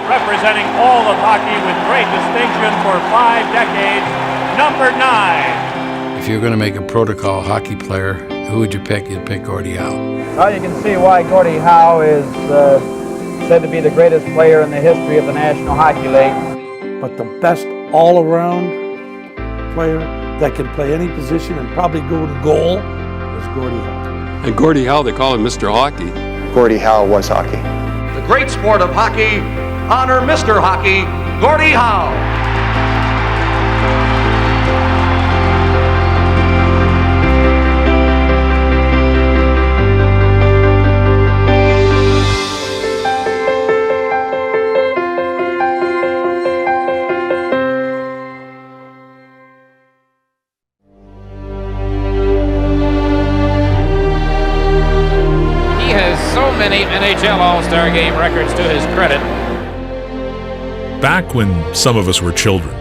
representing all of hockey with great distinction for 5 decades, number 9. If you're going to make a protocol hockey player, who would you pick? You'd pick Gordie Howe. Well, you can see why Gordie Howe is said to be the greatest player in the history of the National Hockey League. But the best all-around player that can play any position and probably go to goal is Gordie Howe. And Gordie Howe, they call him Mr. Hockey. Gordie Howe was hockey. The great sport of hockey, honor Mr. Hockey, Gordie Howe. Many NHL All-Star Game records to his credit. Back when some of us were children,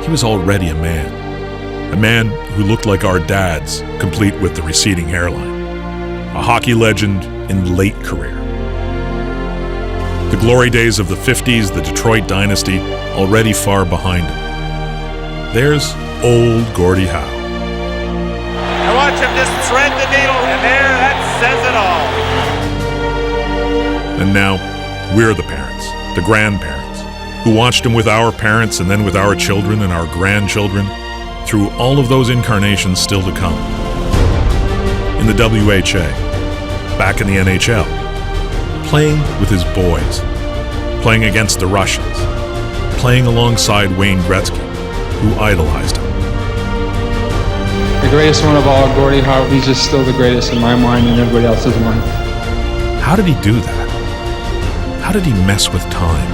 he was already a man who looked like our dads, complete with the receding hairline, a hockey legend in late career. The glory days of the 50s, the Detroit dynasty, already far behind him. There's old Gordie Howe. I watch him just thread the needle, and there, that says it all. And now, we're the parents, the grandparents, who watched him with our parents and then with our children and our grandchildren through all of those incarnations still to come. In the WHA, back in the NHL, playing with his boys, playing against the Russians, playing alongside Wayne Gretzky, who idolized him. The greatest one of all, Gordie Howe, he's just still the greatest in my mind and everybody else's mind. How did he do that? How did he mess with time?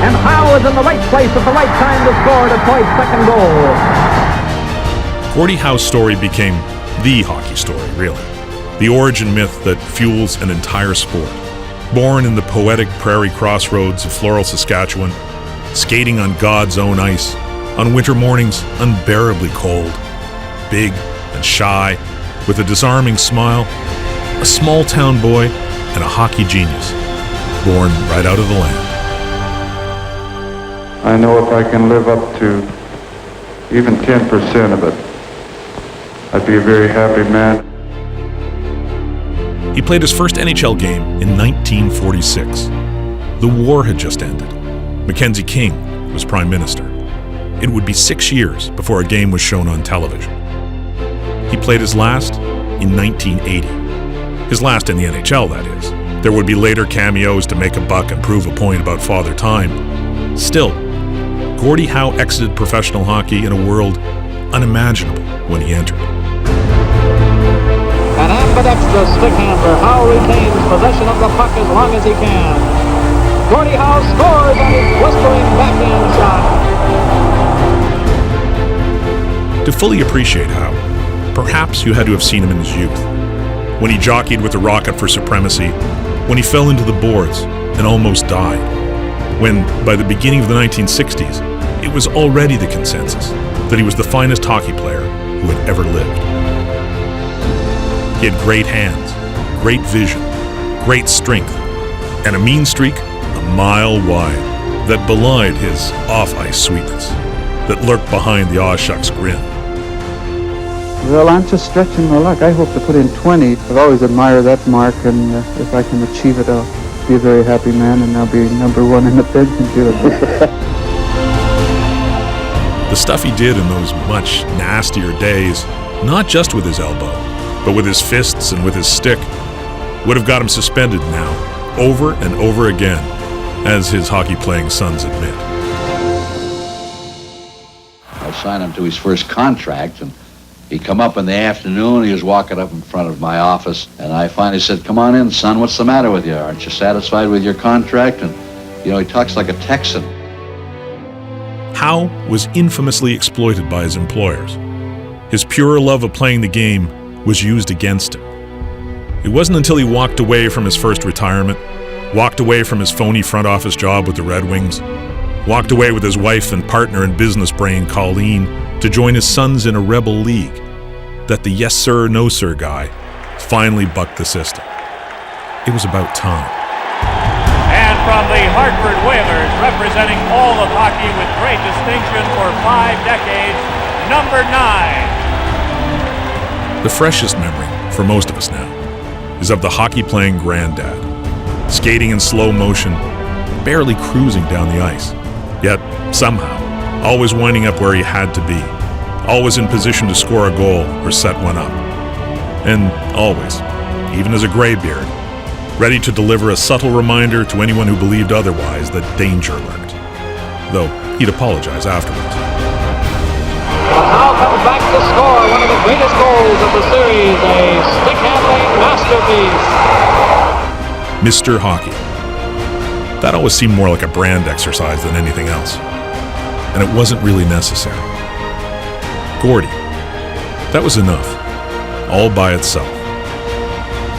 And Howe is in the right place at the right time to score Detroit's second goal. Gordie Howe's story became the hockey story, really. The origin myth that fuels an entire sport. Born in the poetic prairie crossroads of Floral, Saskatchewan, skating on God's own ice, on winter mornings unbearably cold, big and shy, with a disarming smile, a small-town boy and a hockey genius, born right out of the land. I know if I can live up to even 10% of it, I'd be a very happy man. He played his first NHL game in 1946. The war had just ended. Mackenzie King was Prime Minister. It would be 6 years before a game was shown on television. He played his last in 1980. His last in the NHL, that is. There would be later cameos to make a buck and prove a point about Father Time. Still, Gordie Howe exited professional hockey in a world unimaginable when he entered. An ambidextrous stick-hander, Howe retains possession of the puck as long as he can. Gordie Howe scores on his blistering backhand shot. To fully appreciate Howe, perhaps you had to have seen him in his youth. When he jockeyed with the Rocket for supremacy, when he fell into the boards and almost died, when, by the beginning of the 1960s, it was already the consensus that he was the finest hockey player who had ever lived. He had great hands, great vision, great strength, and a mean streak a mile wide that belied his off-ice sweetness, that lurked behind the aw shucks grin. Well, I'm just stretching my luck. I hope to put in 20. I've always admired that mark, and if I can achieve it, I'll be a very happy man, and I'll be number one in the pension field. The stuff he did in those much nastier days, not just with his elbow, but with his fists and with his stick, would have got him suspended now, over and over again, as his hockey-playing sons admit. I signed him to his first contract, and he come up in the afternoon. He was walking up in front of my office, and I finally said, "Come on in, son. What's the matter with you? Aren't you satisfied with your contract?" And, he talks like a Texan. Howe was infamously exploited by his employers. His pure love of playing the game was used against him. It wasn't until he walked away from his first retirement, walked away from his phony front office job with the Red Wings, walked away with his wife and partner and business brain, Colleen, to join his sons in a rebel league, that the yes sir, no sir guy finally bucked the system. It was about time. And from the Hartford Whalers, representing all of hockey with great distinction for 5 decades, number 9. The freshest memory, for most of us now, is of the hockey-playing granddad, skating in slow motion, barely cruising down the ice, yet somehow always winding up where he had to be, always in position to score a goal or set one up, and always, even as a graybeard, ready to deliver a subtle reminder to anyone who believed otherwise that danger lurked, though he'd apologize afterwards. But Howe comes back to score one of the greatest goals of the series, a stick-handling masterpiece. Mr. Hockey. That always seemed more like a brand exercise than anything else, and it wasn't really necessary. Gordie. That was enough, all by itself.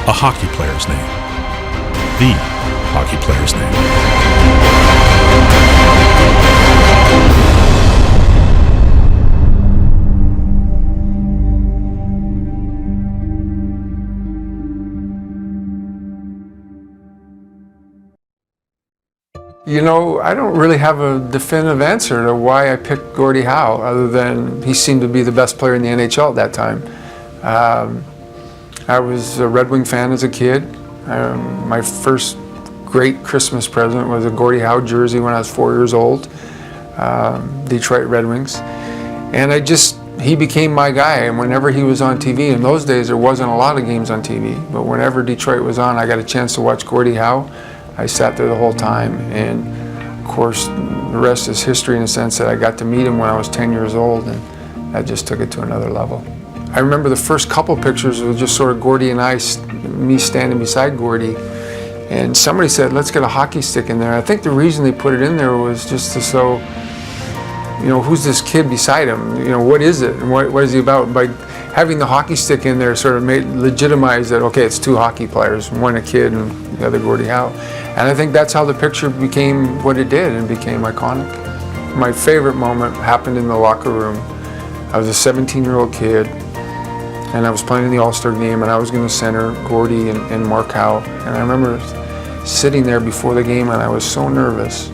A hockey player's name. The hockey player's name. You know, I don't really have a definitive answer to why I picked Gordie Howe, other than he seemed to be the best player in the NHL at that time. I was a Red Wing fan as a kid. My first great Christmas present was a Gordie Howe jersey when I was 4 years old, Detroit Red Wings. And he became my guy, and whenever he was on TV, in those days there wasn't a lot of games on TV, but whenever Detroit was on, I got a chance to watch Gordie Howe. I sat there the whole time, and of course the rest is history in the sense that I got to meet him when I was 10 years old, and that just took it to another level. I remember the first couple pictures was just sort of Gordie and me standing beside Gordie, and somebody said, let's get a hockey stick in there. I think the reason they put it in there was just to show, you know, who's this kid beside him? You know, what is it, and what is he about? By having the hockey stick in there sort of legitimized that, okay, it's two hockey players, one a kid and the other Gordie Howe. And I think that's how the picture became what it did and became iconic. My favorite moment happened in the locker room. I was a 17-year-old kid, and I was playing in the All-Star game, and I was going to center Gordie and Mark Howe. And I remember sitting there before the game, and I was so nervous.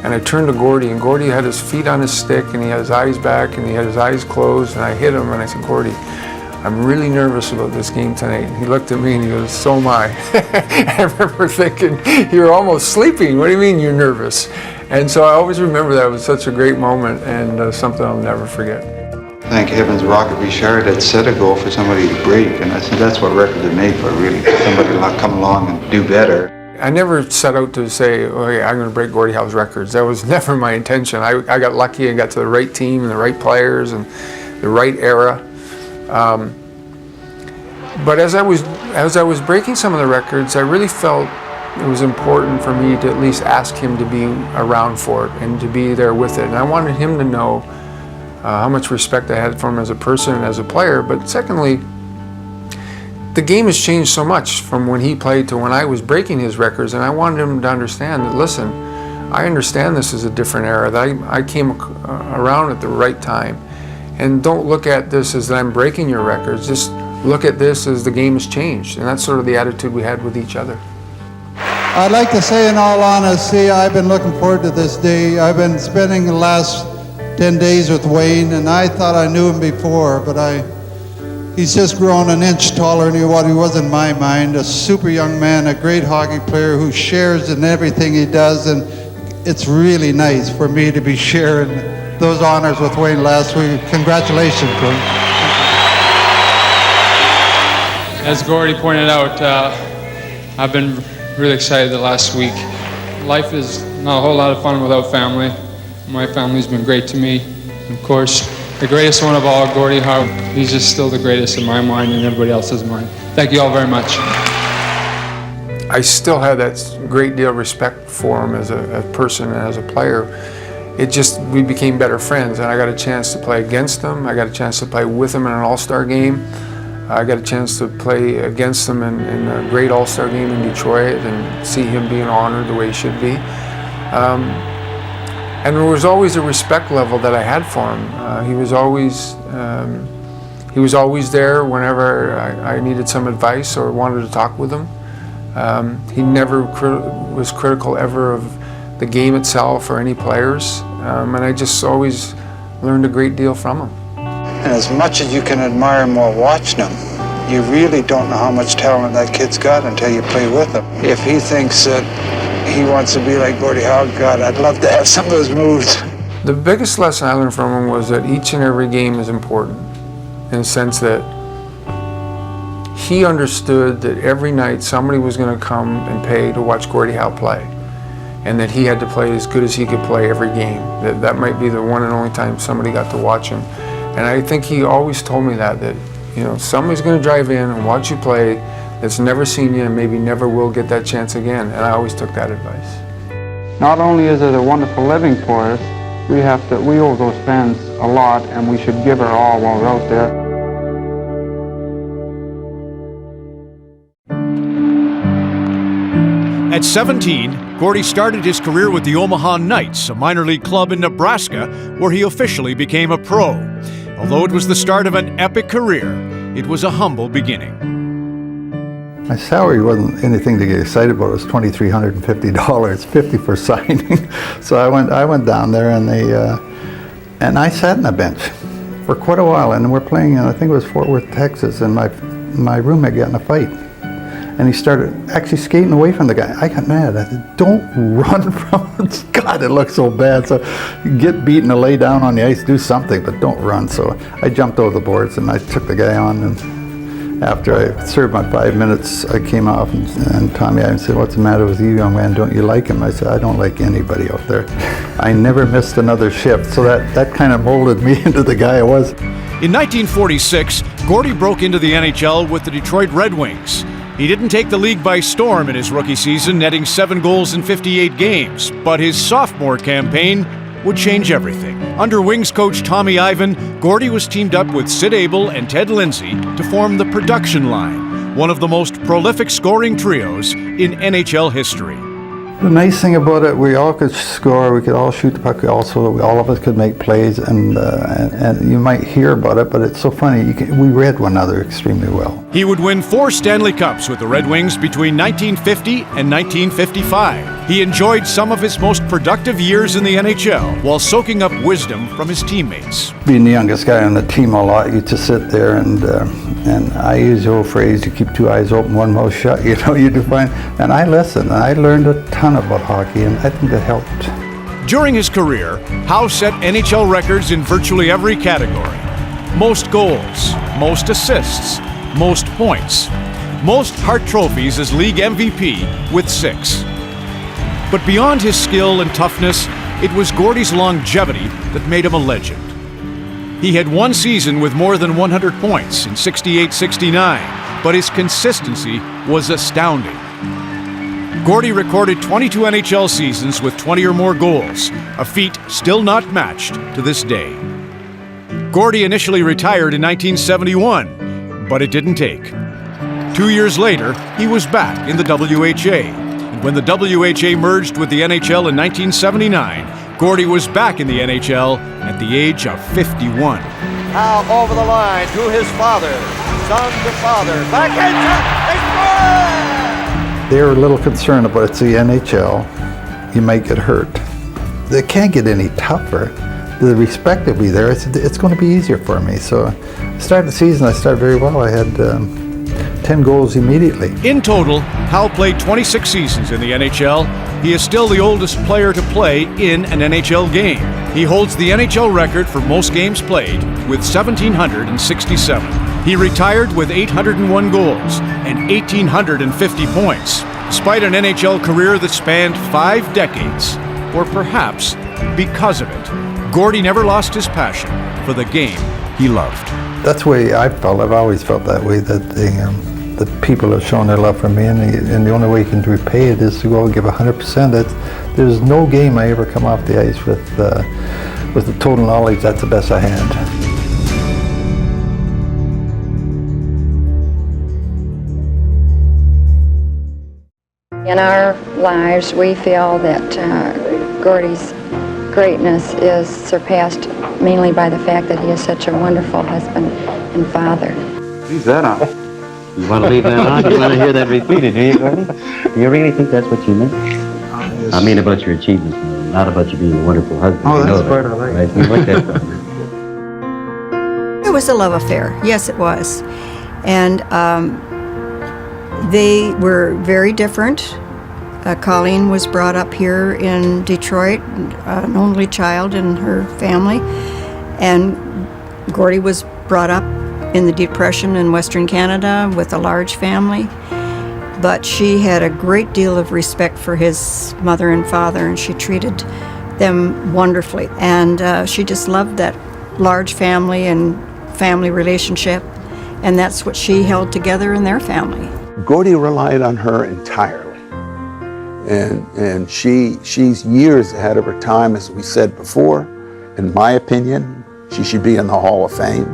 And I turned to Gordie, and Gordie had his feet on his stick, and he had his eyes back, and he had his eyes closed, and I hit him, and I said, Gordie, I'm really nervous about this game tonight. And he looked at me and he goes, so am I. I remember thinking, you're almost sleeping. What do you mean you're nervous? And so I always remember that. It was such a great moment, and something I'll never forget. Thank heavens Rocket Richard had set a goal for somebody to break, and I said that's what records are made for, really, for somebody to come along and do better. I never set out to say, oh, yeah, I'm going to break Gordie Howe's records. That was never my intention. I got lucky and got to the right team and the right players and the right era. But as I was breaking some of the records, I really felt it was important for me to at least ask him to be around for it and to be there with it. And I wanted him to know how much respect I had for him as a person and as a player. But secondly, the game has changed so much from when he played to when I was breaking his records, and I wanted him to understand that, listen, I understand this is a different era, that I came around at the right time. And don't look at this as that I'm breaking your records, just look at this as the game has changed. And that's sort of the attitude we had with each other. I'd like to say in all honesty, I've been looking forward to this day. I've been spending the last 10 days with Wayne, and I thought I knew him before, but he's just grown an inch taller than what he was in my mind. A super young man, a great hockey player who shares in everything he does, and it's really nice for me to be sharing those honors with Wayne last week. Congratulations, bro. As Gordie pointed out, I've been really excited the last week. Life is not a whole lot of fun without family. My family's been great to me. Of course, the greatest one of all, Gordie Howe. He's just still the greatest in my mind and everybody else's mind. Thank you all very much. I still have that great deal of respect for him as a person and as a player. We became better friends, and I got a chance to play against him. I got a chance to play with him in an All-Star game. I got a chance to play against him in a great All-Star game in Detroit and see him being honored the way he should be. And there was always a respect level that I had for him. He was always there whenever I needed some advice or wanted to talk with him. He never was critical ever of the game itself or any players, and I just always learned a great deal from him. And as much as you can admire him while watching him, you really don't know how much talent that kid's got until you play with him. If he thinks that he wants to be like Gordie Howe, God, I'd love to have some of those moves. The biggest lesson I learned from him was that each and every game is important, in the sense that he understood that every night somebody was going to come and pay to watch Gordie Howe play, and that he had to play as good as he could play every game. That might be the one and only time somebody got to watch him. And I think he always told me that you know, somebody's going to drive in and watch you play that's never seen you and maybe never will get that chance again. And I always took that advice. Not only is it a wonderful living for us, we owe those fans a lot, and we should give our all while we're out there. At 17, Gordie started his career with the Omaha Knights, a minor league club in Nebraska, where he officially became a pro. Although it was the start of an epic career, it was a humble beginning. My salary wasn't anything to get excited about. It was $2,350, $50 for signing. So I went down there, and and I sat on a bench for quite a while. And we're playing in, I think it was Fort Worth, Texas, and my roommate got in a fight. And he started actually skating away from the guy. I got mad. I said, "Don't run from it." God, it looks so bad. So you get beaten and lay down on the ice, do something, but don't run. So I jumped over the boards and I took the guy on. And after I served my 5 minutes, I came off and Tommy Ivan said, "What's the matter with you, young man? Don't you like him?" I said, "I don't like anybody out there." I never missed another shift. So that kind of molded me into the guy I was. In 1946, Gordie broke into the NHL with the Detroit Red Wings. He didn't take the league by storm in his rookie season, netting 7 goals in 58 games, but his sophomore campaign would change everything. Under Wings coach Tommy Ivan, Gordie was teamed up with Sid Abel and Ted Lindsay to form the production line, one of the most prolific scoring trios in NHL history. The nice thing about it, we all could score, we could all shoot the puck, also all of us could make plays, and you might hear about it, but it's so funny, we read one another extremely well. He would win 4 Stanley Cups with the Red Wings between 1950 and 1955. He enjoyed some of his most productive years in the NHL while soaking up wisdom from his teammates. Being the youngest guy on the team a lot, you just sit there and I use the old phrase, you keep 2 eyes open, 1 mouth shut, you know, you do fine. And I listened, and I learned a ton about hockey, and I think that helped. During his career, Howe set NHL records in virtually every category. Most goals, most assists, most points, most Hart trophies as league MVP with 6. But beyond his skill and toughness, it was Gordie's longevity that made him a legend. He had 1 season with more than 100 points in 68-69, but his consistency was astounding. Gordie recorded 22 NHL seasons with 20 or more goals, a feat still not matched to this day. Gordie initially retired in 1971, but it didn't take. 2 years later, he was back in the WHA. And when the WHA merged with the NHL in 1979, Gordie was back in the NHL at the age of 51. Now over the line to his father, son to father, backhand shot, they score! They were a little concerned about it's the NHL, you might get hurt. It can't get any tougher. The respect will be there. It's going to be easier for me. So I started the season, I started very well. I had 10 goals immediately. In total, Howe played 26 seasons in the NHL. He is still the oldest player to play in an NHL game. He holds the NHL record for most games played with 1,767. He retired with 801 goals and 1,850 points, despite an NHL career that spanned 5 decades. Or perhaps because of it, Gordie never lost his passion for the game he loved. That's the way I felt. I've always felt that way, that the people have shown their love for me, and the only way you can repay it is to go and give 100%. There's no game I ever come off the ice with the total knowledge that's the best I had. In our lives, we feel that Gordie's greatness is surpassed mainly by the fact that he is such a wonderful husband and father. Who's that on? You want to leave that on? You want to hear that repeated, do you, Gordie? Do you really think that's what you meant? I mean about your achievements, not about you being a wonderful husband. Oh, that's the part I like. Right? You like that part. It was a love affair. Yes, it was. And they were very different. Colleen was brought up here in Detroit, an only child in her family. And Gordie was brought up in the Depression in Western Canada with a large family. But she had a great deal of respect for his mother and father, and she treated them wonderfully. And she just loved that large family and family relationship, and that's what she held together in their family. Gordie relied on her entirely, and she's years ahead of her time, as we said before. In my opinion, she should be in the Hall of Fame.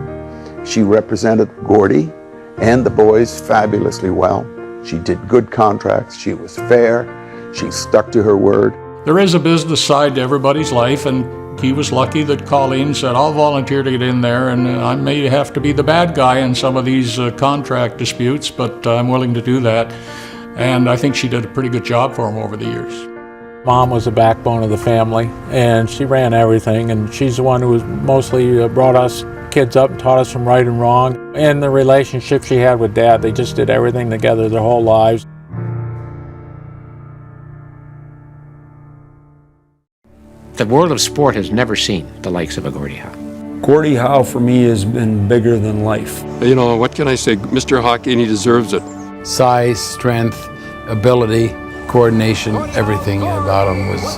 She represented Gordie and the boys fabulously well. She did good contracts, she was fair, she stuck to her word. There is a business side to everybody's life, and he was lucky that Colleen said, I'll volunteer to get in there, and I may have to be the bad guy in some of these contract disputes, but I'm willing to do that. And I think she did a pretty good job for him over the years. Mom was the backbone of the family, and she ran everything, and she's the one who was mostly brought us kids up and taught us from right and wrong. And the relationship she had with Dad, they just did everything together their whole lives. The world of sport has never seen the likes of a Gordie Howe. Gordie Howe for me has been bigger than life. You know, what can I say? Mr. Hockey, and he deserves it. Size, strength, ability, coordination, everything about him was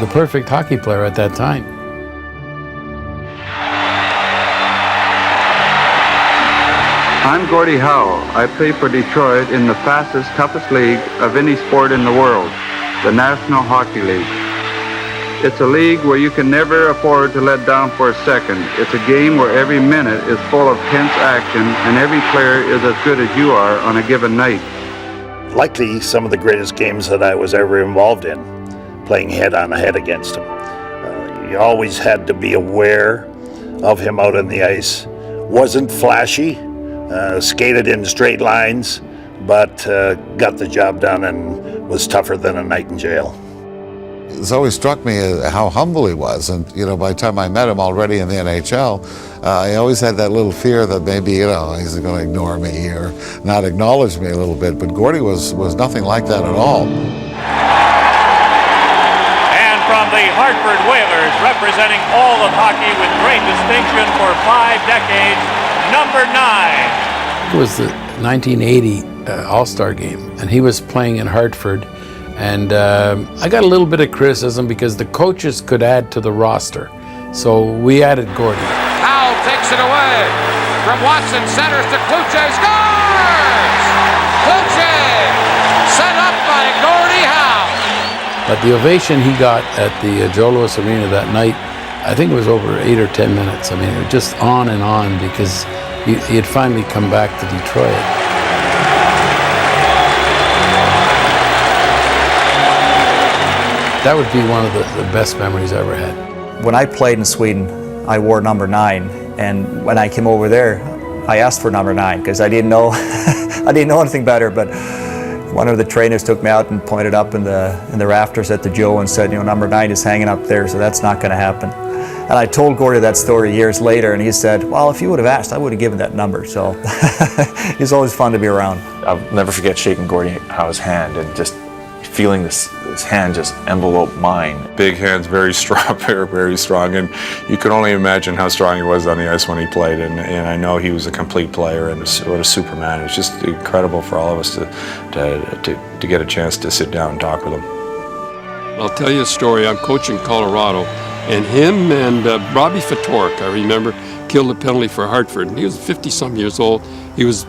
the perfect hockey player at that time. I'm Gordie Howe. I play for Detroit in the fastest, toughest league of any sport in the world, the National Hockey League. It's a league where you can never afford to let down for a second. It's a game where every minute is full of tense action and every player is as good as you are on a given night. Likely some of the greatest games that I was ever involved in, playing head-on-head against him. You always had to be aware of him out on the ice. Wasn't flashy, skated in straight lines, but got the job done and was tougher than a night in jail. It's always struck me how humble he was, and by the time I met him already in the NHL, I always had that little fear that maybe he's going to ignore me or not acknowledge me a little bit. But Gordie was nothing like that at all. And from the Hartford Whalers, representing all of hockey with great distinction for 5 decades, number 9. It was the 1980 All-Star game, and he was playing in Hartford. And I got a little bit of criticism because the coaches could add to the roster. So we added Gordie. Howe takes it away from Watson, centers to Kluche, scores! Kluche, set up by Gordie Howe. But the ovation he got at the Joe Louis Arena that night, I think it was over 8 or 10 minutes. I mean, it was just on and on because he had finally come back to Detroit. That would be one of the best memories I ever had. When I played in Sweden, I wore number 9, and when I came over there, I asked for number 9 because I didn't know I didn't know anything better. But one of the trainers took me out and pointed up in the rafters at the Joe and said, number 9 is hanging up there, so that's not going to happen. And I told Gordie that story years later, and he said, well, if you would have asked, I would have given that number. So he's always fun to be around. I'll never forget shaking Gordie Howe's hand and just feeling his hand just envelope mine. Big hands, very strong, very strong, and you could only imagine how strong he was on the ice when he played, and I know he was a complete player and what a superman. It's just incredible for all of us to get a chance to sit down and talk with him. I'll tell you a story. I'm coaching Colorado, and him and Robbie Ftorek, I remember, killed a penalty for Hartford, and he was 50-some years old. He was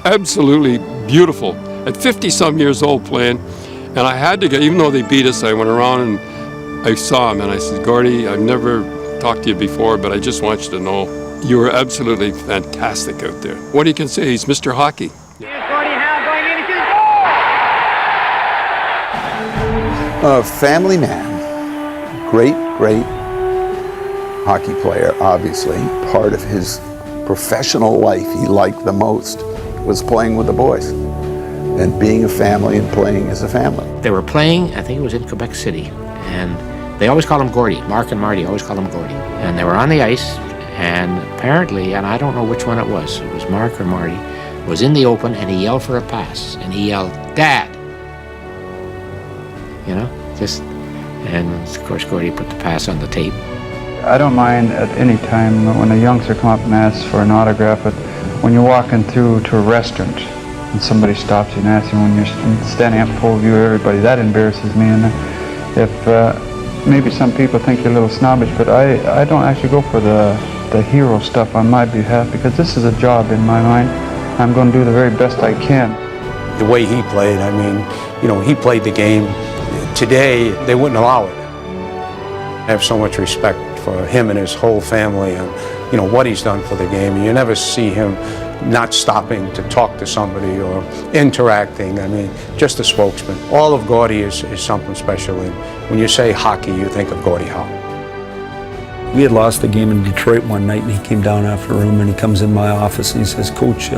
absolutely beautiful at 50-some years old playing. And I had to go, even though they beat us, I went around and I saw him and I said, Gordie, I've never talked to you before, but I just want you to know you were absolutely fantastic out there. What you can say, he's Mr. Hockey. Here's Gordie Howe going into his goal! A family man, great hockey player, obviously. Part of his professional life he liked the most was playing with the boys and being a family and playing as a family. They were playing, I think it was in Quebec City, and they always called him Gordie. Mark and Marty always called him Gordie. And they were on the ice, and apparently, and I don't know which one it was Mark or Marty, was in the open, and he yelled for a pass, and he yelled, "Dad!" You know, and of course Gordie put the pass on the tape. I don't mind at any time when a youngster come up and asks for an autograph, but when you're walking through to a restaurant and somebody stops you and asks you when you're standing up full view of everybody, that embarrasses me. And if maybe some people think you're a little snobbish, but I don't actually go for the hero stuff on my behalf, because this is a job in my mind. I'm going to do the very best I can. The way he played, I mean, you know, he played the game. Today, they wouldn't allow it. I have so much respect for him and his whole family and, you know, what he's done for the game. You never see him not stopping to talk to somebody or interacting. I mean, just a spokesman. All of Gordie is something special. And when you say hockey, you think of Gordie Howe. We had lost the game in Detroit one night, and he came down after the room, and he comes in my office and he says, "Coach,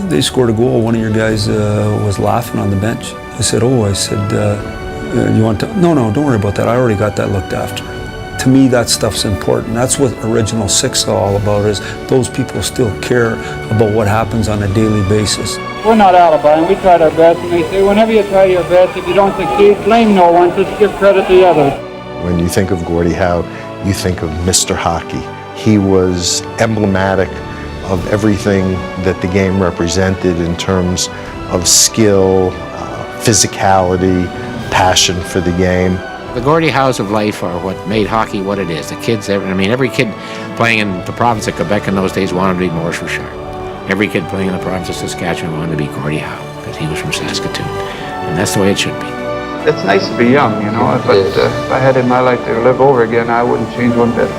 they scored a goal. One of your guys was laughing on the bench." I said, "Oh," I said, "You want to?" No, don't worry about that. I already got that looked after." To me, that stuff's important. That's what Original Six is all about, is those people still care about what happens on a daily basis. We're not alibi, and we tried our best, and they say, whenever you try your best, if you don't succeed, blame no one, just give credit to the others. When you think of Gordie Howe, you think of Mr. Hockey. He was emblematic of everything that the game represented in terms of skill, physicality, passion for the game. The Gordie Howes of life are what made hockey what it is. The kids, every kid playing in the province of Quebec in those days wanted to be Maurice Richard. Every kid playing in the province of Saskatchewan wanted to be Gordie Howe, because he was from Saskatoon. And that's the way it should be. It's nice to be young, you know, but if I had in my life to live over again, I wouldn't change one bit.